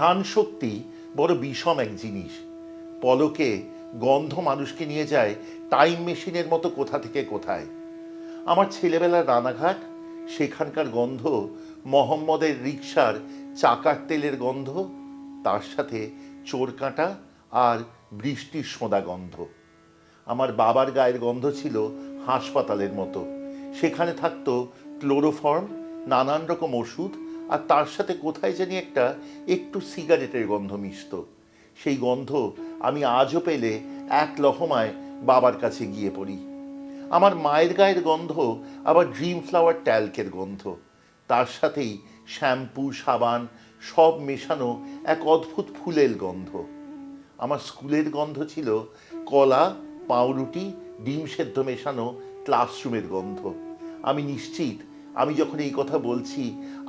ঘ্রাণ শক্তি বড় বিষম এক জিনিস। পলকে গন্ধ মানুষকে নিয়ে যায় টাইম মেশিনের মতো কোথা থেকে কোথায়। আমার ছেলেবেলার রানাঘাট, সেখানকার গন্ধ, মোহাম্মদের রিকশার চাকার তেলের গন্ধ, তার সাথে চোরকাঁটা আর বৃষ্টির সোঁদা গন্ধ। আমার বাবার গায়ের গন্ধ ছিল হাসপাতালের মতো। সেখানে থাকতো ক্লোরোফর্ম, নানান রকম ওষুধ, আর তার সাথে কোথায় জানি একটু সিগারেটের গন্ধ মিশত। সেই গন্ধ আমি আজও পেলে এক লহমায় বাবার কাছে গিয়ে পড়ি। আমার মায়ের গায়ের গন্ধ আবার ড্রিম ফ্লাওয়ার ট্যাল্কের গন্ধ, তার সাথেই শ্যাম্পু, সাবান সব মেশানো এক অদ্ভুত ফুলের গন্ধ। আমার স্কুলের গন্ধ ছিল কলা, পাউরুটি, ডিম সেদ্ধ মেশানো ক্লাসরুমের গন্ধ। আমি নিশ্চিত আমি যখন এই কথা বলছি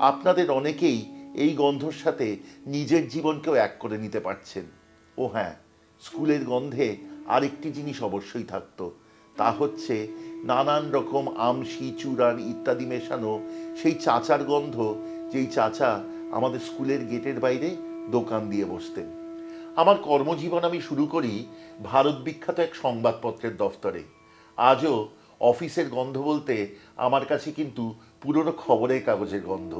আপনাদের অনেকেই এই গন্ধর সাথে নিজের জীবনকেও এক করে নিতে পারছেন। ও হ্যাঁ, স্কুলের গন্ধে আরেকটি জিনিস অবশ্যই থাকতো, তা হচ্ছে নানান রকম আমশি, চূড়ান ইত্যাদি মেশানো সেই চাচার গন্ধ, যেই চাচা আমাদের স্কুলের গেটের বাইরে দোকান দিয়ে বসতেন। আমার কর্মজীবন আমি শুরু করি ভারত বিখ্যাত এক সংবাদপত্রের দফতরে। আজও অফিসের গন্ধ বলতে আমার কাছে কিন্তু পুরনো খবরের কাগজের গন্ধ।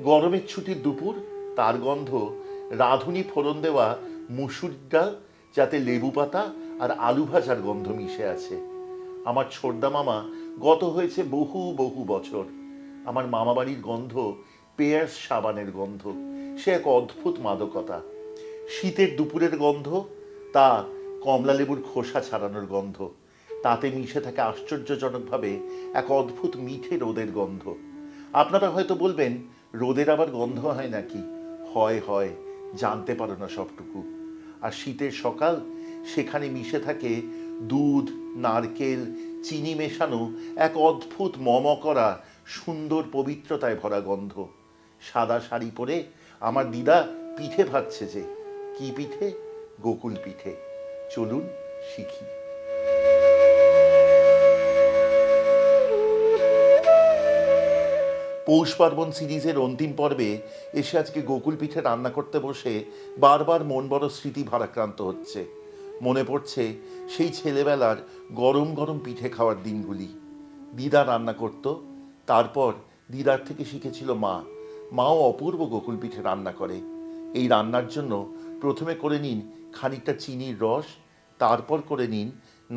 গরমের ছুটির দুপুর, তার গন্ধ। রাঁধুনি ফোড়ন দেওয়া মুসুর ডাল, যাতে লেবু পাতা আর আলু ভাজার গন্ধ মিশে আছে। আমার ছোটদা মামা গত হয়েছে বহু বহু বছর। আমার মামাবাড়ির গন্ধ পেয়ার্স সাবানের গন্ধ, সে এক অদ্ভুত মাদকতা। শীতের দুপুরের গন্ধ, তা কমলা লেবুর খোসা ছাড়ানোর গন্ধ। তাতে মিশে থাকে আশ্চর্যজনকভাবে এক অদ্ভুত মিঠে রোদের গন্ধ। আপনারা হয়তো বলবেন, রোদের আবার গন্ধ হয় নাকি? হয় হয়, জানতে পারো না সবটুকু। আর শীতের সকাল, সেখানে মিশে থাকে দুধ, নারকেল, চিনি মেশানো এক অদ্ভুত মম করা সুন্দর পবিত্রতায় ভরা গন্ধ। সাদা শাড়ি পরে আমার দিদা পিঠে ভাজছে যে। কি পিঠে? গোকুল পিঠে। চলুন শিখি। পৌষ পার্বণ সিরিজের অন্তিম পর্বে এসে আজকে গোকুল পিঠে রান্না করতে বসে বারবার মন বড় স্মৃতি ভারাক্রান্ত হচ্ছে। মনে পড়ছে সেই ছেলেবেলার গরম গরম পিঠে খাওয়ার দিনগুলি। দিদা রান্না করত, তারপর দিদার থেকে শিখেছিল মা। মাও অপূর্ব গোকুল পিঠে রান্না করে। এই রান্নার জন্য প্রথমে করে নিন খানিকটা চিনির রস, তারপর করে নিন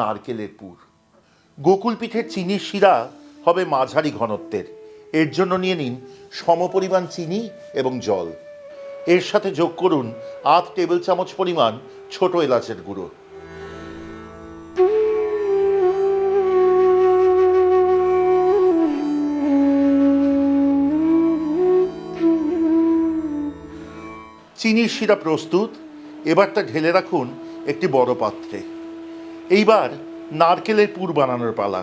নারকেলের পুর। গোকুল পিঠের চিনির শিরা হবে মাঝারি ঘনত্বের। এর জন্য নিয়ে নিন সমপরিমাণ চিনি এবং জল। এর সাথে যোগ করুন ৮ টেবিল চামচ পরিমাণ ছোট এলাচের গুঁড়ো। চিনির শিরা প্রস্তুত। এবার তা ঢেলে রাখুন একটি বড় পাত্রে। এইবার নারকেলের পুর বানানোর পালা।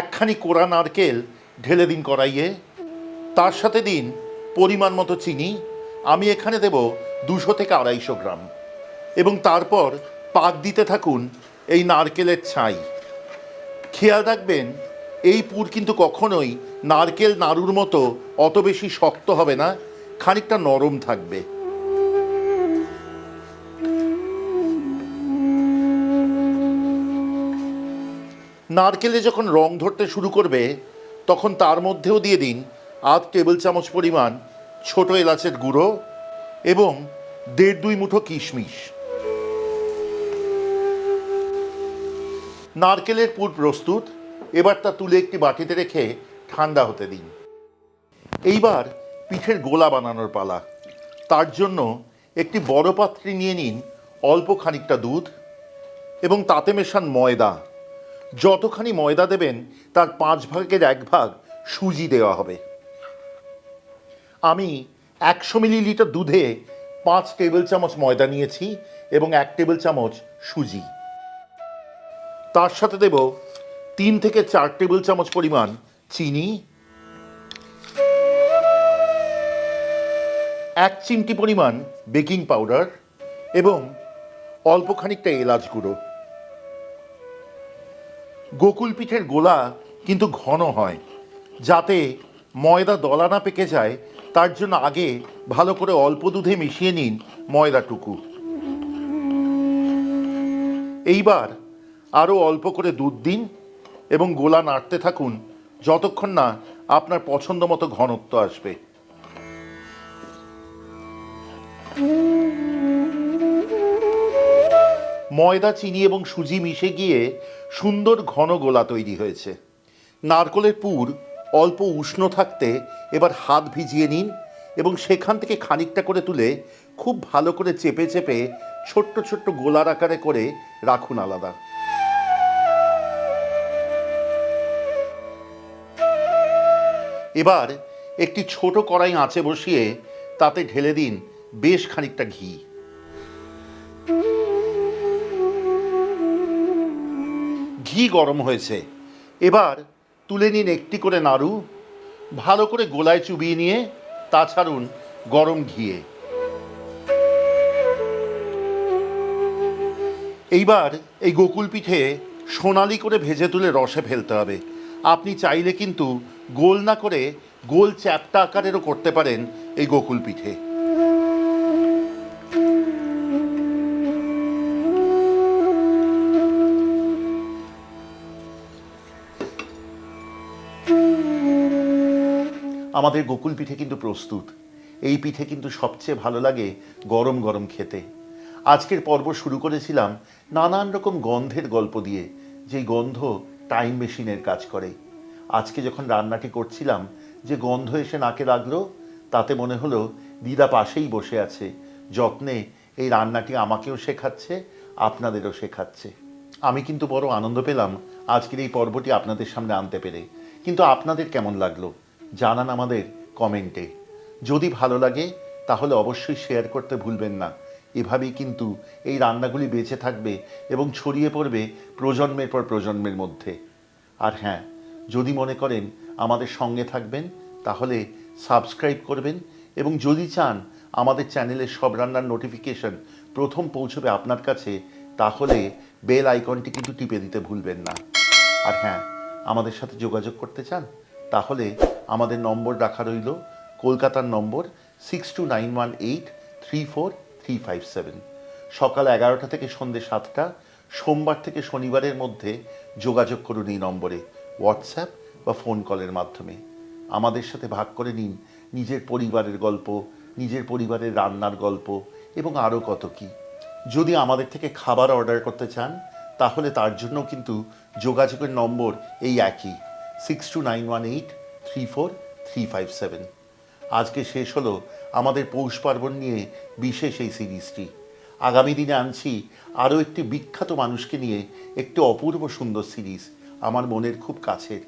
একখানি কোড়া নারকেল ঢেলে দিন কড়াইয়ে, তার সাথে দিন পরিমাণ মতো চিনি। আমি এখানে দেব ২০০ থেকে ২৫০ গ্রাম। এবং তারপর পাক দিতে থাকুন এই নারকেলের ছাই। খেয়াল রাখবেন, এই পুর কিন্তু কখনোই নারকেল নাড়ুর মতো অত বেশি শক্ত হবে না, খানিকটা নরম থাকবে। নারকেলে যখন রং ধরতে শুরু করবে, তখন তার মধ্যেও দিয়ে দিন ৮ টেবিল চামচ পরিমাণ ছোট এলাচের গুঁড়ো এবং ১.৫-২ মুঠো কিশমিশ। নারকেলের পুর প্রস্তুত। এবার তা তুলে একটি বাটিতে রেখে ঠান্ডা হতে দিন। এইবার পিঠের গোলা বানানোর পালা। তার জন্য একটি বড় পাত্রে নিয়ে নিন অল্প খানিকটা দুধ এবং তাতে মেশান ময়দা। যতখানি ময়দা দেবেন তার 1/৫ ভাগ সুজি দেওয়া হবে। আমি ১০০ মিলিলিটার দুধে ৫ টেবিল চামচ ময়দা নিয়েছি এবং ১ টেবিল চামচ সুজি। তার সাথে দেব ৩ থেকে ৪ টেবিল চামচ পরিমাণ চিনি, ১ চিমটি পরিমাণ বেকিং পাউডার এবং অল্প খানিকটা এলাচ গুঁড়ো। গোকুল পিঠের গোলা কিন্তু ঘন হয়, যাতে ময়দা দলা না পেকে যায় তার জন্য আগে ভালো করে অল্প দুধে মিশিয়ে নিন ময়দাটুকু। এইবার আরও অল্প করে দুধ দিন এবং গোলা নাড়তে থাকুন যতক্ষণ না আপনার পছন্দ মতো ঘনত্ব আসবে। ময়দা, চিনি এবং সুজি মিশে গিয়ে সুন্দর ঘন গোলা তৈরি হয়েছে। নারকেলের পুর অল্প উষ্ণ থাকতে এবার হাত ভিজিয়ে নিন এবং সেখান থেকে খানিকটা করে তুলে খুব ভালো করে চেপে চেপে ছোট্ট ছোট্ট গোলার আকারে করে রাখুন আলাদা। এবার একটি ছোট কড়াই আঁচে বসিয়ে তাতে ঢেলে দিন বেশ খানিকটা ঘি। ঘি গরম হয়েছে, এবার তুলে নিন একটি করে নাড়ু, ভালো করে গোলায় চুবিয়ে নিয়ে তা ছাড়ুন গরম ঘিয়ে। এইবার এই গোকুল পিঠে সোনালি করে ভেজে তুলে রসে ফেলতে হবে। আপনি চাইলে কিন্তু গোল না করে গোল চ্যাপ্টা আকারেরও করতে পারেন এই গোকুল পিঠে। আমাদের গোকুল পিঠে কিন্তু প্রস্তুত। এই পিঠে কিন্তু সবচেয়ে ভালো লাগে গরম গরম খেতে। আজকের পর্ব শুরু করেছিলাম নানান রকম গন্ধের গল্প দিয়ে, যেই গন্ধ টাইম মেশিনের কাজ করে। আজকে যখন রান্নাটি করছিলাম যে গন্ধ এসে নাকে লাগলো, তাতে মনে হলো দিদা পাশেই বসে আছে, যত্নে এই রান্নাটি আমাকেও শেখাচ্ছে, আপনাদেরও শেখাচ্ছে। আমি কিন্তু বড় আনন্দ পেলাম আজকের এই পর্বটি আপনাদের সামনে আনতে পেরে। কিন্তু আপনাদের কেমন লাগলো জানান আমাদের কমেন্টে। যদি ভালো লাগে তাহলে অবশ্যই শেয়ার করতে ভুলবেন না। এভাবেই কিন্তু এই রান্নাগুলি বেঁচে থাকবে এবং ছড়িয়ে পড়বে প্রজন্মের পর প্রজন্মের মধ্যে। আর হ্যাঁ, যদি মনে করেন আমাদের সঙ্গে থাকবেন তাহলে সাবস্ক্রাইব করবেন, এবং যদি চান আমাদের চ্যানেলের সব রান্নার নোটিফিকেশন প্রথম পৌঁছবে আপনার কাছে, তাহলে বেল আইকনটি কিন্তু টিপে দিতে ভুলবেন না। আর হ্যাঁ, আমাদের সাথে যোগাযোগ করতে চান তাহলে আমাদের নম্বর রাখা রইল, কলকাতার নম্বর 6291834357। সকাল 11টা থেকে সন্ধ্যে 7টা, সোমবার থেকে শনিবারের মধ্যে যোগাযোগ করুন এই নম্বরে, হোয়াটসঅ্যাপ বা ফোন কলের মাধ্যমে। আমাদের সাথে ভাগ করে নিন নিজের পরিবারের গল্প, নিজের পরিবারের রান্নার গল্প এবং আরও কত কী। যদি আমাদের থেকে খাবার অর্ডার করতে চান তাহলে তার জন্য কিন্তু যোগাযোগের নম্বর এই একই, 6291834357। আজকে শেষ হলো আমাদের পৌষ পার্বণ নিয়ে বিশেষ এই সিরিজটি। আগামী দিনে আনছি আরও একটি বিখ্যাত মানুষকে নিয়ে একটি অপূর্ব সুন্দর সিরিজ, আমার মনের খুব কাছের।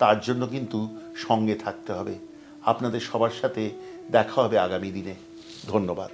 তার জন্য কিন্তু সঙ্গে থাকতে হবে। আপনাদের সবার সাথে দেখা হবে আগামী দিনে। ধন্যবাদ।